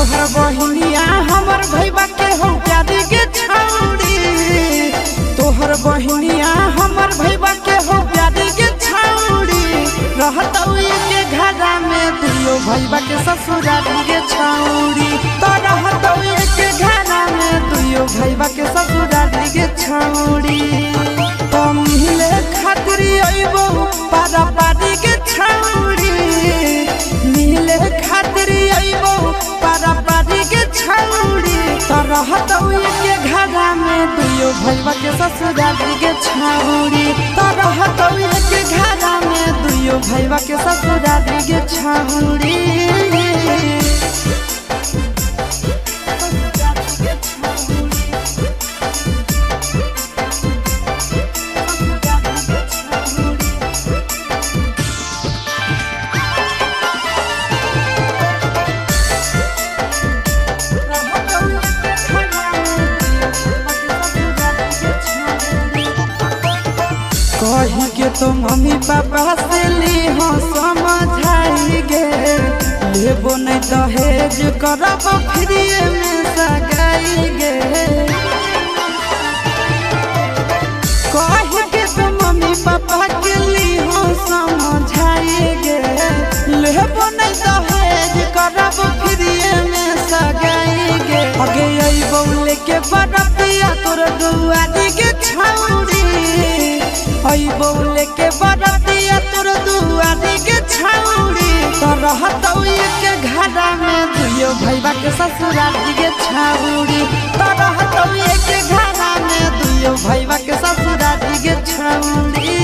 तोहर बहिनिया हमर भैया के हो प्यारी के छौड़ी। तोहर बहिनिया हमर भैया के हो प्यारी के छौड़ी। रहतौ के घरा में दुइयो भैया के ससुरारी के छौड़ी। तो रहतौ के घरा में दुइयो भैया के ससुरारी के छौड़ी। तो मिले खातिर अइबो पारा पारी के छौड़ी। मिले खातिर अइबो पारा पारी के छौड़ी। तो रहतौ के घरा में दुइयो भैया के ससुरारी के छौड़ी। तो रहतौ के घरा में दुइयो भैया के ससुरारी के छौड़ी। कही के तो मम्मी पापा से ली हो समझाई गे। लेबो नहीं दहेज करब फ्री में सगाई गे। कही के तो मम्मी पापा के ली हो समझाई गे। लेबो नहीं दहेज करब फ्री में सगाई गे। आगे अइबो लेके बरतिया तोर दुआरी के छौड़ी। अइबो लेके बरतिया तोर दुआरी के छौड़ी। तो रहतौ के घरा में दुइयो भैया के ससुरारी के छौड़ी। तो रहतौ के घरा में दुइयो भैया के ससुरारी के छौड़ी।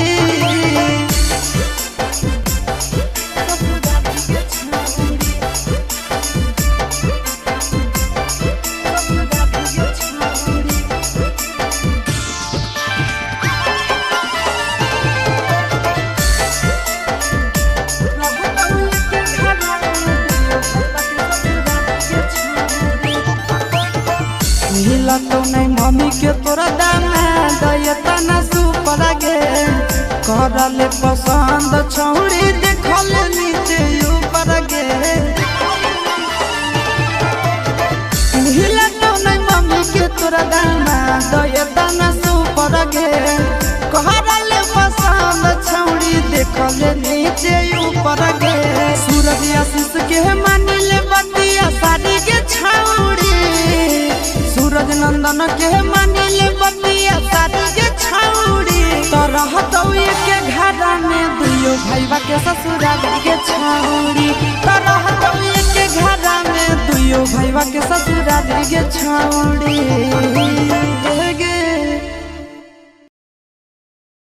तो नहीं मम्मी के तोरा दाना दयता न सुपर गे। करले पसंद छौड़ी देखल नीचे ऊपर गे। मिला तो नहीं मम्मी के तोरा दाना दयता न सुपर गे। करले पसंद छौड़ी देखल नीचे ऊपर गे। सूरज आशीष के मानिले बतिया साड़ी के छौड़ी। सूरज नंदन के मानिले बतिया साड़ी के छौड़ी। तो रहतौ के घरा में दुइयो भैया के ससुरारी के छौड़ी। तो रहतौ के घरा में दुइयो भैया के ससुरारी के छौड़ी।